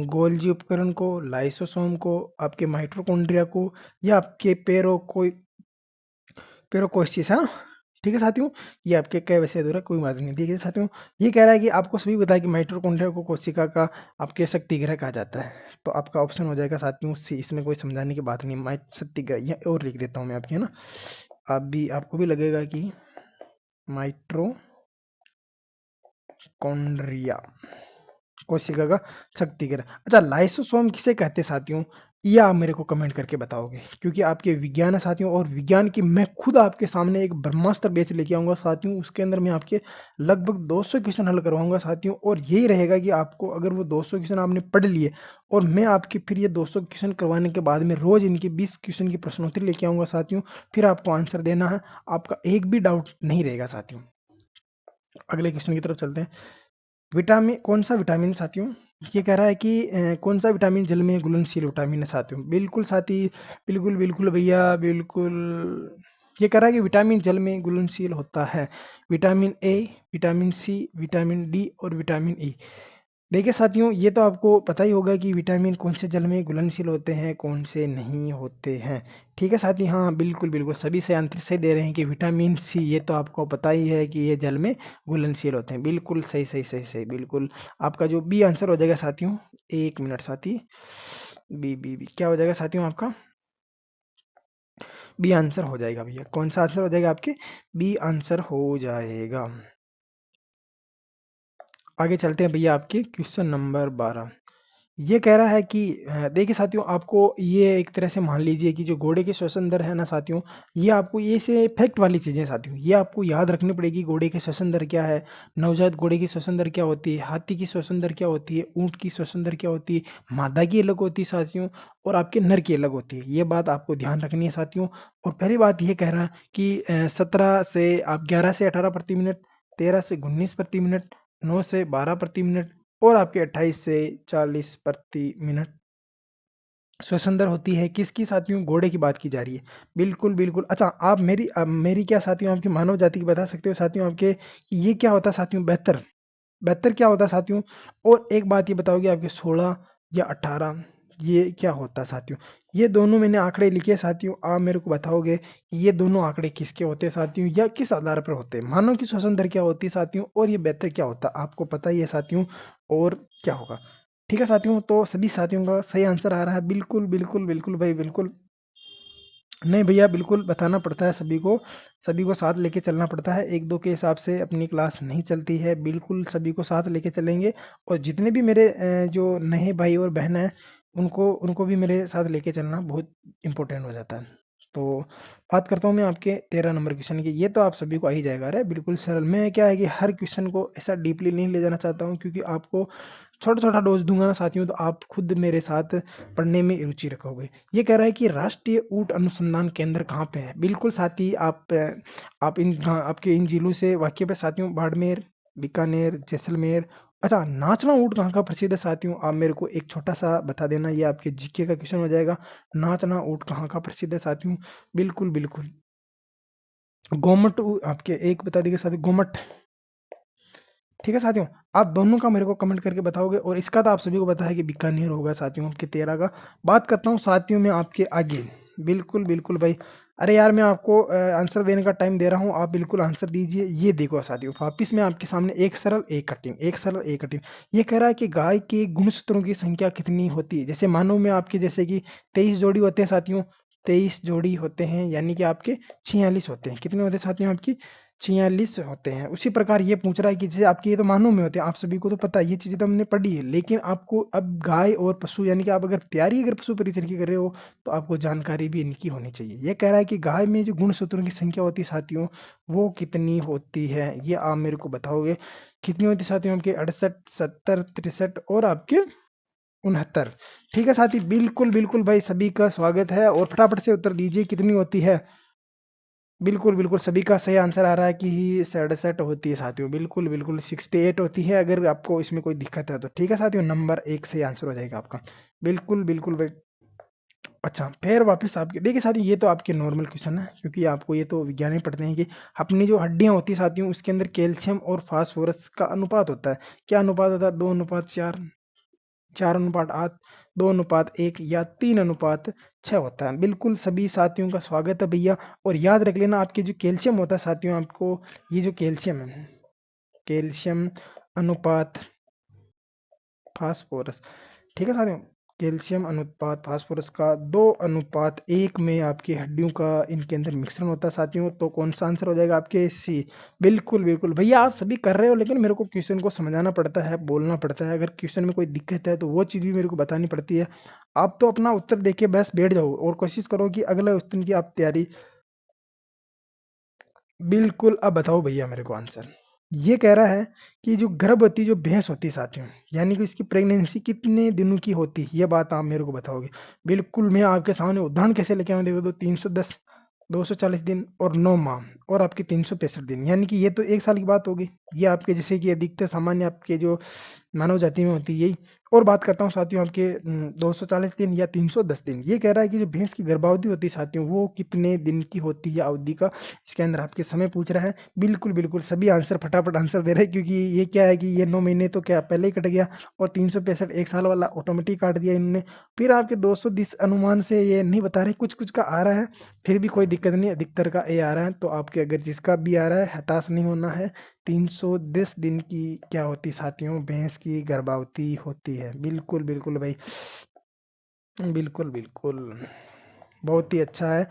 गोल्जी उपकरण को, लाइसोसोम को, आपके माइटोकॉन्ड्रिया को, या आपके पेरोकोस्टिस है ना? ठीक है साथियों, ये आपके कई वैसे अधूरा कोई बात नहीं। ठीक है साथियों, ये कह रहा है कि आपको सभी पता है कि माइटोकॉन्ड्रिया को कोशिका का आपके शक्ति ग्रह कहा जाता है। तो आपका ऑप्शन हो जाएगा साथियों सी, इसमें कोई समझाने की बात नहीं। माइट शक्ति ग्रह, ये और लिख देता हूँ मैं आपकी, है ना? आप भी, आपको भी लगेगा कि माइटोकॉन्ड्रिया कोशिका का शक्ति ग्रह। अच्छा, लाइसोसोम किसे कहते हैं साथियों? ये आप मेरे को कमेंट करके बताओगे, क्योंकि आपके विज्ञान है साथियों, और विज्ञान की मैं खुद आपके सामने एक ब्रह्मास्त्र बेच लेके आऊंगा साथियों। उसके अंदर मैं आपके लगभग 200 क्वेश्चन हल करवाऊंगा साथियों, और यही रहेगा कि आपको अगर वो 200 क्वेश्चन आपने पढ़ लिए, और मैं आपके फिर ये 200 क्वेश्चन करवाने के बाद में रोज इनके 20 क्वेश्चन की प्रश्नोत्तरी लेके आऊंगा साथियों। फिर आपको आंसर देना है, आपका एक भी डाउट नहीं रहेगा साथियों। अगले क्वेश्चन की तरफ चलते हैं। विटामिन, कौन सा विटामिन साथियों? ये कह रहा है कि कौन सा विटामिन जल में घुलनशील विटामिन है साथियों? बिल्कुल साथी, बिल्कुल बिल्कुल भैया, बिल्कुल। ये कह रहा है कि विटामिन जल में घुलनशील होता है। Vitamin A, vitamin C, vitamin D और विटामिन ई। देखिए साथियों, ये तो आपको पता ही होगा कि विटामिन कौन से जल में घुलनशील होते हैं, कौन से नहीं होते हैं। ठीक है साथी, हाँ बिल्कुल बिल्कुल, सभी से आंसर सही दे रहे हैं कि विटामिन सी, ये तो आपको पता ही है कि ये जल में घुलनशील होते हैं। बिल्कुल सही सही सही सही, बिल्कुल। आपका जो बी आंसर हो जाएगा साथियों, एक मिनट साथी, बी बी बी क्या हो जाएगा साथियों आपका? बी आंसर हो जाएगा भैया। कौन सा आंसर हो जाएगा आपके? बी आंसर हो जाएगा। आगे चलते हैं भैया, आपके क्वेश्चन नंबर 12। ये कह रहा है कि देखिए साथियों, आपको ये एक तरह से मान लीजिए कि जो घोड़े के श्वसन दर है ना साथियों, ये आपको, ये से फैक्ट वाली चीज़ें हैं साथियों, ये आपको याद रखनी पड़ेगी। घोड़े के श्वसन दर क्या है, नवजात घोड़े की श्वसन दर क्या होती है, हाथी की श्वसन दर क्या होती है, ऊंट की श्वसन दर क्या होती है, मादा की अलग होती है साथियों, और आपके नर की अलग होती है। ये बात आपको ध्यान रखनी है साथियों। और पहली बात ये कह रहा है कि 17 से आप 11 से 18 प्रति मिनट, 13 से 19 प्रति मिनट, 9 से 12 प्रति मिनट, और आपके 28 से 40 प्रति मिनट श्वसन दर होती है। किसकी साथियों? घोड़े की बात की जा रही है। बिल्कुल बिल्कुल। अच्छा, आप मेरी क्या साथियों, आपकी मानव जाति की बता सकते हो साथियों आपके कि ये क्या होता है साथियों? बेहतर, बेहतर क्या होता है साथियों? और एक बात ये बताओगे, आपके 16 या 18 ये क्या होता है साथियों? ये दोनों मैंने आंकड़े लिखे हैं साथियों, आप मेरे को बताओगे कि ये दोनों आंकड़े किसके होते हैं साथियों, या किस आधार पर होते हैं? मानव की श्वसन दर क्या होती है साथियों, और ये बेहतर क्या होता है? आपको पता ही है साथियों, और क्या होगा? ठीक है साथियों, तो सभी साथियों का सही आंसर आ रहा है। बिल्कुल बिल्कुल बिल्कुल भाई, बिल्कुल। नहीं भैया, बिल्कुल बताना पड़ता है सभी को, सभी को साथ लेके चलना पड़ता है। एक दो के हिसाब से अपनी क्लास नहीं चलती है, बिल्कुल सभी को साथ लेके चलेंगे। और जितने भी मेरे जो नए भाई और बहन हैं, उनको उनको भी मेरे साथ लेके चलना बहुत इंपॉर्टेंट हो जाता है। तो बात करता हूँ मैं आपके 13 नंबर क्वेश्चन की। ये तो आप सभी को आ ही जाएगा। अरे बिल्कुल सरल। मैं क्या है कि हर क्वेश्चन को ऐसा डीपली नहीं ले जाना चाहता हूँ, क्योंकि आपको छोटा छोटा डोज दूंगा ना साथियों, तो आप खुद मेरे साथ पढ़ने में रुचि रखोगे। ये कह रहा है कि राष्ट्रीय ऊंट अनुसंधान केंद्र कहाँ पे है? बिल्कुल साथी, आप आपके इन जिलों से वाकिफ है साथियों। बाड़मेर, बीकानेर, जैसलमेर। अच्छा, नाचना ऊंट कहाँ का प्रसिद्ध है साथियों? आप मेरे को एक छोटा सा बता देना, ये आपके जीके का क्वेश्चन हो जाएगा। नाचना ऊंट कहाँ का प्रसिद्ध है साथियों? बिल्कुल बिल्कुल, गोमट आपके एक बता दीजिए साथियों, गोमट। ठीक है साथियों, आप दोनों का मेरे को कमेंट करके बताओगे, और इसका तो आप सभी को पता है कि बीकानेर होगा साथियों, आपके 13 का। बात करता हूँ साथियों में आपके आगे। बिल्कुल बिल्कुल भाई। अरे यार, मैं आपको आंसर देने का टाइम दे रहा हूँ, आप बिल्कुल आंसर दीजिए। ये देखो साथियों, वापिस मैं आपके सामने एक सरल एक कठिन, एक सरल एक कठिन। ये कह रहा है कि गाय के गुणसूत्रों की संख्या कितनी होती है? जैसे मानव में आपके जैसे कि 23 जोड़ी होते हैं साथियों, 23 जोड़ी होते हैं, यानी कि आपके 46 होते हैं। कितने होते हैं साथियों आपकी? 46 होते हैं। उसी प्रकार ये पूछ रहा है कि जैसे आपके, ये तो मानव में होते हैं, आप सभी को तो पता है, ये चीजें तो हमने पढ़ी है। लेकिन आपको अब गाय और पशु, यानी कि आप अगर तैयारी अगर पशु परिचय की कर रहे हो, तो आपको जानकारी भी इनकी होनी चाहिए। ये कह रहा है कि गाय में जो गुणसूत्रों की संख्या होती है साथियों, वो कितनी होती है? ये आप मेरे को बताओगे। कितनी होती है साथियों आपके? 68, 70, 63 और आपके 69। ठीक है साथी, बिल्कुल बिल्कुल भाई, सभी का स्वागत है और फटाफट से उत्तर दीजिए कितनी होती है। बिल्कुल बिल्कुल, सभी का सही आंसर आ रहा है कि 67 होती है साथियों, बिल्कुल बिल्कुल 68 होती है। अगर आपको इसमें कोई दिक्कत है तो ठीक है साथियों, नंबर 1 सही आंसर हो जाएगा आपका। बिल्कुल बिल्कुल भाई। अच्छा, फिर वापस आपके देखिए साथियों, ये तो आपके नॉर्मल क्वेश्चन है, क्योंकि आपको ये तो विज्ञान में पढ़ते हैं कि अपनी जो हड्डियां होती है साथियों, उसके अंदर कैल्शियम और फास्फोरस का अनुपात होता है। क्या अनुपात होता है? 2:4, 4:8, 2:1 या 3:6 होता है। बिल्कुल सभी साथियों का स्वागत है भैया। और याद रख लेना, आपके जो कैल्शियम होता है साथियों, आपको ये जो कैल्शियम है, कैल्शियम अनुपात फास्फोरस, ठीक है साथियों, कैल्शियम अनुपात फास्फोरस का 2:1 में आपकी हड्डियों का इनके अंदर मिश्रण होता है साथियों। तो कौन सा आंसर हो जाएगा आपके? सी। बिल्कुल बिल्कुल भैया, आप सभी कर रहे हो, लेकिन मेरे को क्वेश्चन को समझाना पड़ता है, बोलना पड़ता है। अगर क्वेश्चन में कोई दिक्कत है तो वो चीज़ भी मेरे को बतानी पड़ती है। आप तो अपना उत्तर देके बस बैठ जाओ और कोशिश करो कि अगले क्वेश्चन की आप तैयारी। बिल्कुल, अब बताओ भैया मेरे को आंसर। ये कह रहा है कि जो गर्भवती जो भैंस होती है साथियों, यानी कि उसकी प्रेगनेंसी कितने दिनों की होती है, ये बात आप मेरे को बताओगे। बिल्कुल, मैं आपके सामने उदाहरण कैसे लेके आऊँ, देखो तो 310, 240 दिन और 9 माह और आपके 365 दिन, यानी कि ये तो 1 साल की बात होगी। ये आपके जैसे कि अधिकतर सामान्य आपके जो मानव जाति में होती है यही। और बात करता हूँ साथियों आपके 240 दिन या 310 दिन। ये कह रहा है कि जो भैंस की गर्भावधि होती है साथियों, वो कितने दिन की होती है अवधि का, इसके अंदर आपके समय पूछ रहा है। बिल्कुल बिल्कुल, सभी आंसर फटाफट आंसर दे रहे हैं, क्योंकि ये क्या है कि ये 9 महीने तो क्या पहले ही कट गया, और 365 1 साल वाला ऑटोमेटिक काट दिया इन्होंने। फिर आपके 220 अनुमान से ये नहीं बता रहे, कुछ कुछ का आ रहा है, फिर भी कोई दिक्कत नहीं, अधिकतर का ए आ रहा है। तो आपके अगर जिसका भी आ रहा है, हताश नहीं होना है। 310 दिन की क्या होती साथियों, भैंस की गर्भावधि होती है। बिल्कुल बिल्कुल भाई, बिल्कुल बिल्कुल, बहुत ही अच्छा है।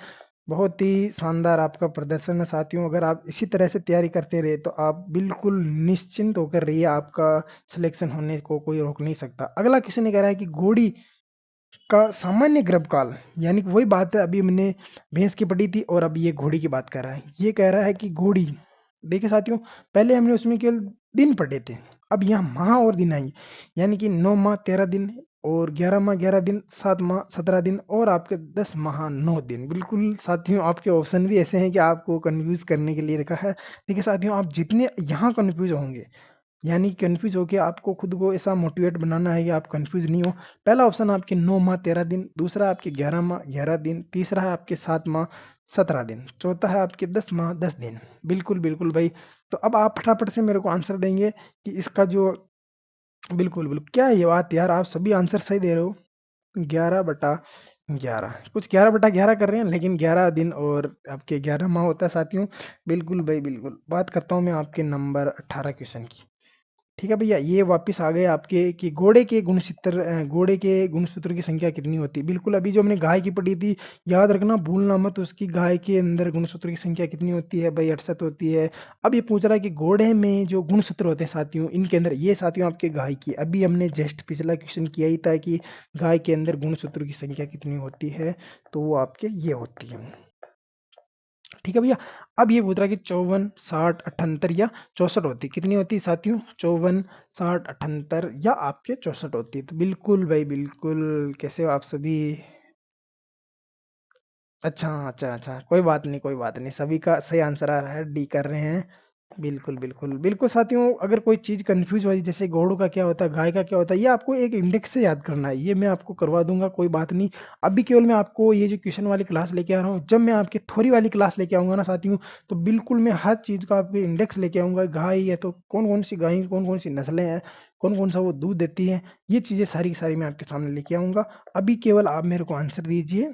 बहुत ही शानदार आपका प्रदर्शन है साथियों। अगर आप इसी तरह से तैयारी करते रहे तो आप बिल्कुल निश्चिंत होकर रहिए, आपका सिलेक्शन होने को कोई रोक नहीं सकता। अगला क्वेश्चन ये कह रहा है कि घोड़ी का सामान्य गर्भकाल, यानी कि वही बात है, अभी हमने भैंस की पढ़ी थी और अब ये घोड़ी की बात कर रहा है। ये कह रहा है कि घोड़ी, देखिए साथियों, पहले हमने उसमें केवल दिन पढ़े थे, अब यहाँ माह और दिन आएंगे, यानी कि 9 माह 13 दिन और 11 माह 11 दिन, 7 माह 17 दिन और आपके 10 माह 9 दिन। बिल्कुल साथियों, आपके ऑप्शन भी ऐसे हैं कि आपको कंफ्यूज करने के लिए रखा है। देखिए साथियों, आप जितने यहाँ कंफ्यूज होंगे, यानी कंफ्यूज होके आपको खुद को ऐसा मोटिवेट बनाना है कि आप कंफ्यूज नहीं हो। पहला ऑप्शन आपके 9 माह 13 दिन, दूसरा आपके 11 माह 11 दिन, तीसरा है आपके 7 माह 17 दिन, चौथा है आपके 10 माह 10 दिन। बिल्कुल बिल्कुल भाई। तो अब आप फटाफट से मेरे को आंसर देंगे कि इसका जो, बिल्कुल बिल्कुल, क्या है ये बात यार, आप सभी आंसर सही दे रहे हो। 11/11, कुछ 11/11 कर रहे हैं, लेकिन 11 दिन और आपके 11 माह होता है साथियों। बिल्कुल भाई बिल्कुल। बात करता हूँ मैं आपके नंबर 18 क्वेश्चन की। ठीक है भैया, ये वापस आ गए आपके कि घोड़े के गुणसूत्र की संख्या कितनी होती है। बिल्कुल, अभी जो हमने गाय की पढ़ी थी, याद रखना, भूलना मत, उसकी गाय के अंदर गुणसूत्र की संख्या कितनी होती है भाई? 68 होती है। अब ये पूछ रहा है कि घोड़े में जो गुणसूत्र होते हैं साथियों, इनके अंदर, ये साथियों आपके गाय की, अभी हमने जस्ट पिछला क्वेश्चन किया ही था कि गाय के अंदर गुणसूत्र की संख्या कितनी होती है, तो वो आपके ये होती है। ठीक है भैया। अब ये पूछ रहा है कि 54 60 78 या 64 होती, कितनी होती है साथियों? 54 60 78 या आपके 64 होती है। तो बिल्कुल भाई बिल्कुल, कैसे हो आप सभी? अच्छा अच्छा अच्छा, कोई बात नहीं कोई बात नहीं, सभी का सही आंसर आ रहा है, डी कर रहे हैं। बिल्कुल बिल्कुल बिल्कुल साथियों, अगर कोई चीज़ कंफ्यूज हो, जैसे घोड़ों का क्या होता है, गाय का क्या होता है, ये आपको एक इंडेक्स से याद करना है, ये मैं आपको करवा दूंगा, कोई बात नहीं। अभी केवल मैं आपको ये जो क्वेश्चन वाली क्लास लेके आ रहा हूँ, जब मैं आपकी थ्योरी वाली क्लास लेके आऊंगा ना साथियों, तो बिल्कुल मैं हर चीज़ का आपके इंडेक्स लेके आऊंगा। गाय है तो कौन कौन सी गाय, कौन कौन सी नस्लें हैं, कौन कौन सा वो दूध देती है, ये चीज़ें सारी की सारी मैं आपके सामने लेके आऊंगा। अभी केवल आप मेरे को आंसर दीजिए।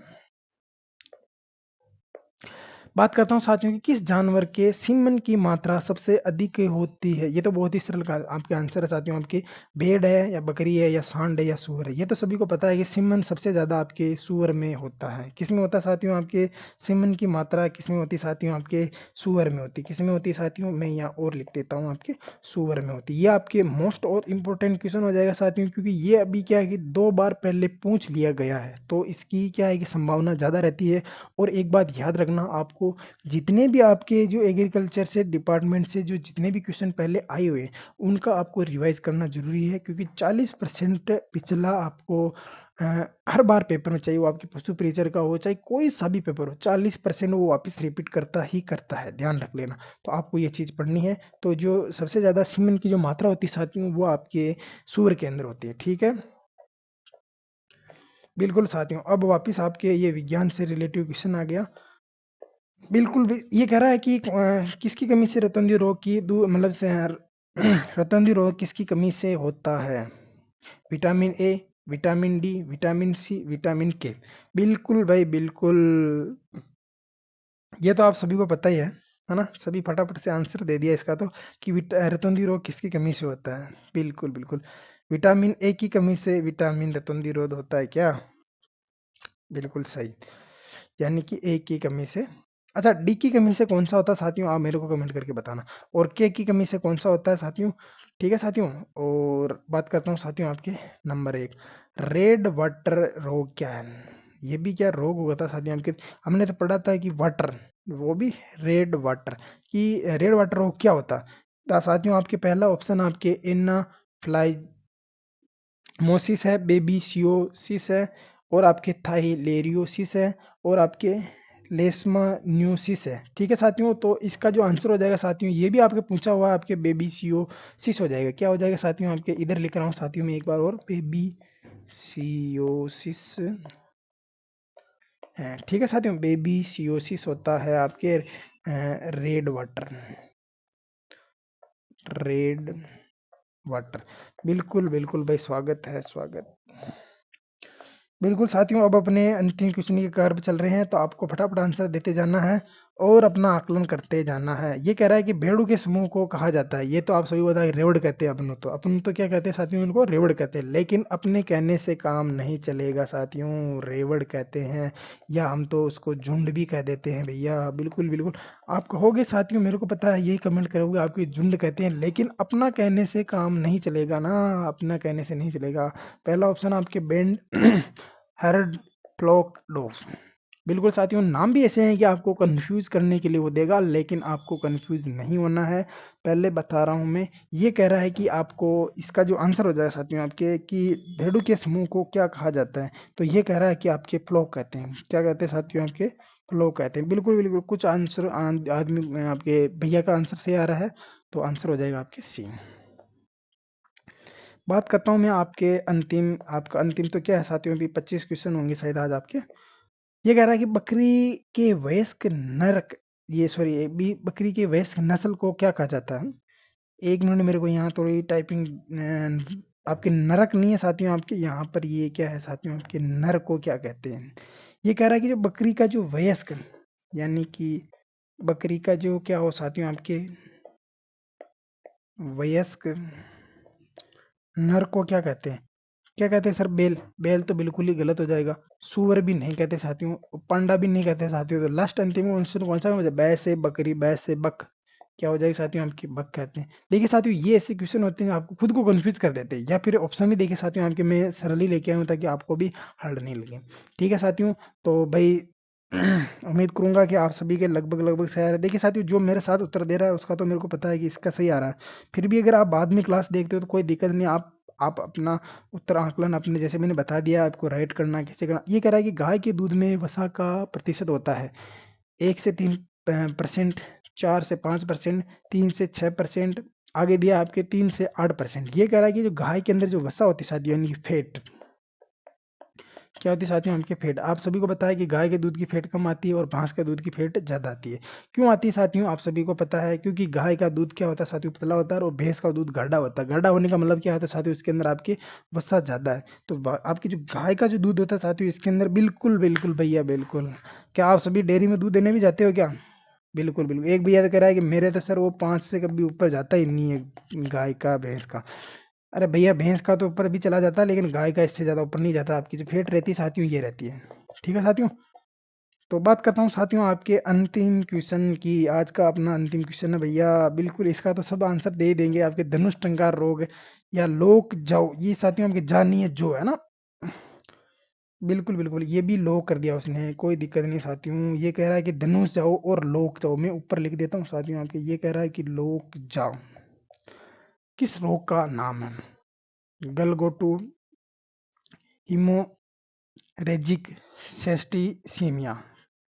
बात करता हूँ साथियों कि किस जानवर के सीमन की मात्रा सबसे अधिक होती है। ये तो बहुत ही सरल का आपके आंसर है साथियों, आपकी भेड़ है या बकरी है या सांड है या सूअर है। ये तो सभी को पता है कि सीमन सबसे ज्यादा आपके सूअर में होता है। किस में होता है साथियों? आपके सीमन की मात्रा किस में होती है साथियों? आपके सूअर में होती है। किस में होती है साथियों? मैं यहाँ और लिख देता हूँ, आपके सूअर में होती है। ये आपके मोस्ट और इम्पोर्टेंट क्वेश्चन हो जाएगा साथियों, क्योंकि ये अभी क्या है कि 2 बार पहले पूछ लिया गया है, तो इसकी क्या है कि संभावना ज्यादा रहती है। और एक बात याद रखना, आपको आपको जितने भी आपके जो एग्रीकल्चर से डिपार्टमेंट से जो जितने भी क्वेश्चन पहले आए हुए हैं उनका आपको रिवाइज करना जरूरी है, क्योंकि 40% पिछला आपको हर बार पेपर में चाहिए, वो आपके पशु परिचर का हो चाहे कोई सा भी पेपर हो, 40% वो वापस रिपीट करता ही करता है, ध्यान रख लेना। तो आपको ये चीज़ पढ़नी है। तो जो सबसे ज़्यादा सीमेंट की जो मात्रा होती है साथियों, वो आपके सूअर के अंदर होती है, ठीक है। बिल्कुल साथियों, अब वापस आपके ये विज्ञान से रिलेटिव क्वेश्चन आ गया। बिल्कुल भी ये कह रहा है कि किसकी कमी से रतौंधी रोग की मतलब से रतौंधी रोग किसकी कमी से होता है? Vitamin A, vitamin D, vitamin C, vitamin K. बिल्कुल भाई बिल्कुल, ये तो आप सभी को पता ही है ना? सभी फटाफट से आंसर दे दिया इसका तो, कि रतौंधी रोग किसकी कमी से होता है। बिल्कुल बिल्कुल, विटामिन ए की कमी से विटामिन रतौंधी रोग होता है क्या? बिल्कुल सही, यानी कि ए की कमी से। अच्छा, डी की कमी से कौन सा होता है साथियों, आप मेरे को कमेंट करके बताना। और के की कमी से कौन सा होता है साथियों? ठीक है साथियों, और बात करता हूँ साथियों आपके नंबर 1, रेड वाटर रोग क्या है? ये भी क्या रोग हुआ था साथियों आपके? हमने तो पढ़ा था कि वाटर, वो भी रेड वाटर, कि रेड वाटर रोग क्या होता है? तो साथियों आपके पहला ऑप्शन आपके इना मोसिस है, बेबीसियोसिस है, और आपके थाइलेरियोसिस है, और आपके लेशमानियोसिस है। ठीक है साथियों, तो इसका जो आंसर हो जाएगा साथियों, ये भी आपके पूछा हुआ है, आपके बेबीसियोसिस हो जाएगा। क्या हो जाएगा साथियों आपके? इधर लिख रहा हूँ साथियों में एक बार और, बेबीसियोसिस है। ठीक है साथियों, बेबीसियोसिस होता है आपके रेड वाटर, रेड वाटर। बिल्कुल बिल्कुल भाई, स्वागत है स्वागत। बिल्कुल साथियों, अब अपने अंतिम क्वेश्चन के कगार पे चल रहे हैं, तो आपको फटाफट आंसर देते जाना है और अपना आकलन करते जाना है। ये कह रहा है कि भेड़ों के समूह को कहा जाता है, ये तो आप सभी बता, रेवड़ कहते हैं अपन तो क्या कहते हैं साथियों, उनको रेवड़ कहते हैं। लेकिन अपने कहने से काम नहीं चलेगा साथियों, रेवड़ कहते हैं, या हम तो उसको झुंड भी कह देते हैं भैया। बिल्कुल बिल्कुल, आप कहोगे साथियों, मेरे को पता है, यही कमेंट करोगे, आपकी झुंड कहते हैं, लेकिन अपना कहने से काम नहीं चलेगा ना, अपना कहने से नहीं चलेगा। पहला ऑप्शन आपके बेंड हर्ड फ्लोक डोव। बिल्कुल साथियों, नाम भी ऐसे हैं कि आपको कंफ्यूज करने के लिए वो देगा, लेकिन आपको कंफ्यूज नहीं होना है। पहले बता रहा हूं मैं, ये कह रहा है कि आपको इसका जो आंसर हो जाएगा साथियों आपके, कि भेड़ों के समूह को क्या कहा जाता है, तो ये कह रहा है कि आपके फ्लोक कहते हैं। क्या कहते हैं साथियों आपके? फ्लोक कहते हैं। बिल्कुल बिल्कुल, कुछ आंसर आदमी आपके भैया का आंसर सही आ रहा है, तो आंसर हो जाएगा आपके सी। बात करता हूँ मैं आपके अंतिम, आपका अंतिम तो क्या है साथियों, अभी 25 क्वेश्चन होंगे शायद आज आपके। ये कह रहा है कि बकरी के वयस्क नर, ये सॉरी, बकरी के वयस्क नस्ल को क्या कहा जाता है? एक मिनट, मेरे को यहाँ थोड़ी टाइपिंग, आपके नरक नहीं है साथियों, आपके यहाँ पर ये क्या है साथियों, आपके नर को क्या कहते हैं? ये कह रहा है कि जो बकरी का जो वयस्क, यानी कि बकरी का जो क्या हो साथियों आपके, वयस्क नर को क्या कहते हैं? क्या कहते हैं सर? बेल? बेल तो बिल्कुल ही गलत हो जाएगा। सुअर भी नहीं कहते साथियों, पांडा भी नहीं कहते साथियों, तो लास्ट अंतिम ऑप्शन कौन सा है? बैल से बकरी, बैल से बक, क्या हो जाएगा साथियों आपकी? बक कहते हैं। देखिए साथियों, ये ऐसे क्वेश्चन होते हैं आपको खुद को कंफ्यूज कर देते हैं, या फिर ऑप्शन भी देखिए साथियों आपके, मैं सरली लेके आया हूँ ताकि आपको भी हार्ड नहीं लगे। ठीक है साथियों, तो भाई उम्मीद करूंगा कि आप सभी के लगभग लगभग सही आ रहा है। देखिए साथियों, जो मेरे साथ उत्तर दे रहा है उसका तो मेरे को पता है कि इसका सही आ रहा है, फिर भी अगर आप बाद में क्लास देखते हो तो कोई दिक्कत नहीं, आप अपना उत्तर आकलन अपने, जैसे मैंने बता दिया आपको, राइट करना कैसे करना। ये कह रहा है कि गाय के दूध में वसा का प्रतिशत होता है 1 से 3%, 4 से 5%, 3 से 6%, आगे दिया आपके 3 से 8%। ये कह रहा है कि जो गाय के अंदर जो वसा होती है साथियों, यानी कि फैट, क्या होती है साथियों आपके? फैट। आप सभी को पता है कि गाय के दूध की फैट कम आती है और भैंस के दूध की फैट ज्यादा आती है। क्यों आती है साथियों? आप सभी को पता है, क्योंकि गाय का दूध क्या होता है साथियों? पतला होता है, और भैंस का दूध गाढ़ा होता है। गाढ़ा होने का मतलब क्या होता है साथियों? इसके अंदर आपकी वसा ज्यादा है। तो आपकी जो गाय का जो दूध होता है साथियों, इसके अंदर बिल्कुल बिल्कुल भैया बिल्कुल। क्या आप सभी डेयरी में दूध देने भी जाते हो क्या? बिल्कुल बिल्कुल, एक भैया तो कह रहा है कि मेरे तो सर वो 5 से कभी ऊपर जाता ही नहीं है, गाय का भैंस का। अरे भैया, भैंस का तो ऊपर भी चला जाता है, लेकिन गाय का इससे ज्यादा ऊपर नहीं जाता। आपकी जो फेट रहती है साथियों, ये रहती है। ठीक है साथियों, तो बात करता हूँ साथियों आपके अंतिम क्वेश्चन की। आज का अपना अंतिम क्वेश्चन है भैया, बिल्कुल इसका तो सब आंसर दे ही देंगे। आपके धनुष टंकार रोग या लोक जाओ, ये साथियों आपके जा नहीं है, जो है ना, बिल्कुल बिल्कुल, ये भी लो कर दिया उसने, कोई दिक्कत नहीं साथियों। ये कह रहा है कि धनुष जाओ और लोक जाओ। मैं ऊपर लिख देता हूँ साथियों आपके। ये कह रहा है कि लोक जाओ। किस रोग का नाम है? गलगोटू, हिमोरेजिक सेस्टिसीमिया,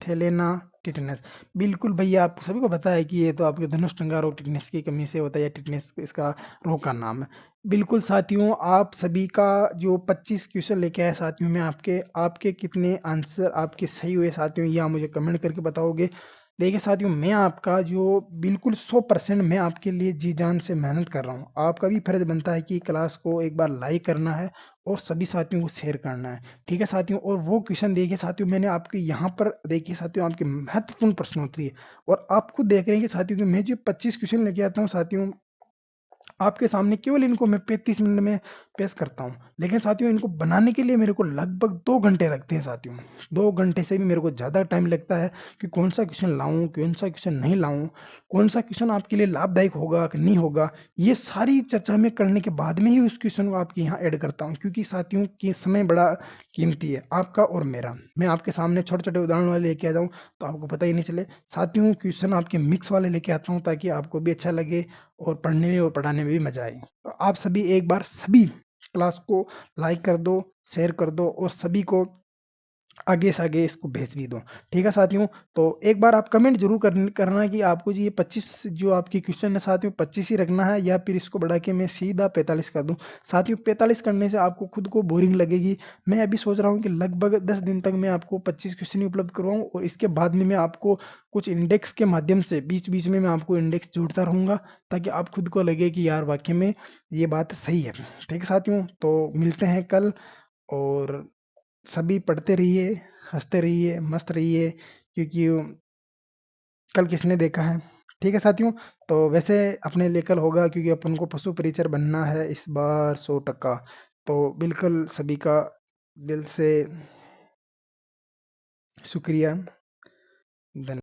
थेलेना, टिटनेस। बिल्कुल भैया, आप सभी को पता है कि ये तो आपके धनुष टंगा रोग टिटनेस की कमी से होता है, या टिटनेस इसका रोग का नाम है। बिल्कुल साथियों, आप सभी का जो 25 क्वेश्चन लेके आए साथियों, में आपके आपके कितने आंसर आपके सही हुए साथियों, ये आप मुझे कमेंट करके बताओगे। देखिए साथियों, मैं आपका जो बिल्कुल 100% मैं आपके लिए जी जान से मेहनत कर रहा हूँ। आपका भी फर्ज बनता है कि क्लास को एक बार लाइक करना है और सभी साथियों को शेयर करना है। ठीक है साथियों, और वो क्वेश्चन देखिए साथियों, मैंने आपके यहाँ पर देखिए साथियों, आपके महत्वपूर्ण प्रश्नोत्तरी है। और आप खुद देख रहे हैं कि साथियों कि मैं जो 25 क्वेश्चन लेके आता हूँ साथियों, आपके सामने केवल इनको मैं 35 मिनट में पेश करता हूँ। लेकिन साथियों, इनको बनाने के लिए मेरे को लगभग 2 घंटे लगते हैं साथियों। 2 घंटे से भी मेरे को ज़्यादा टाइम लगता है कि कौन सा क्वेश्चन लाऊँ, कौन सा क्वेश्चन नहीं लाऊँ, कौन सा क्वेश्चन आपके लिए लाभदायक होगा कि नहीं होगा। ये सारी चर्चा मैं करने के बाद में ही उस क्वेश्चन को आपके यहाँ ऐड करता हूँ, क्योंकि साथियों कि समय बड़ा कीमती है, आपका और मेरा। मैं आपके सामने छोटे-छोटे उदाहरण वाले लेके आ जाऊँ, तो आपको पता ही नहीं चले। साथियों, क्वेश्चन आपके मिक्स वाले लेके आता हूँ ताकि आपको भी अच्छा लगे और पढ़ने में और पढ़ाने में भी मजा आए। तो आप सभी एक बार सभी क्लास को लाइक कर दो, शेयर कर दो और सभी को आगे से आगे इसको भेज भी दो। ठीक है साथियों, तो एक बार आप कमेंट जरूर करना कि आपको जी ये 25 जो आपकी क्वेश्चन है साथियों, 25 ही रखना है या फिर इसको बढ़ा के मैं सीधा 45 कर दूं। साथियों, 45 करने से आपको खुद को बोरिंग लगेगी। मैं अभी सोच रहा हूँ कि लगभग 10 दिन तक मैं आपको 25 क्वेश्चन ही उपलब्ध करवाऊँ, और इसके बाद में मैं आपको कुछ इंडेक्स के माध्यम से बीच बीच में मैं आपको इंडेक्स जोड़ता रहूंगा, ताकि आप खुद को लगे कि यार वाकई में ये बात सही है। ठीक है साथियों, तो मिलते हैं कल। और सभी पढ़ते रहिए, हँसते रहिए, मस्त रहिए, क्योंकि कल किसने देखा है। ठीक है साथियों, तो वैसे अपने लिए कल होगा, क्योंकि अपन को पशु परिचर बनना है इस बार 100%। तो बिल्कुल सभी का दिल से शुक्रिया। धन्यवाद।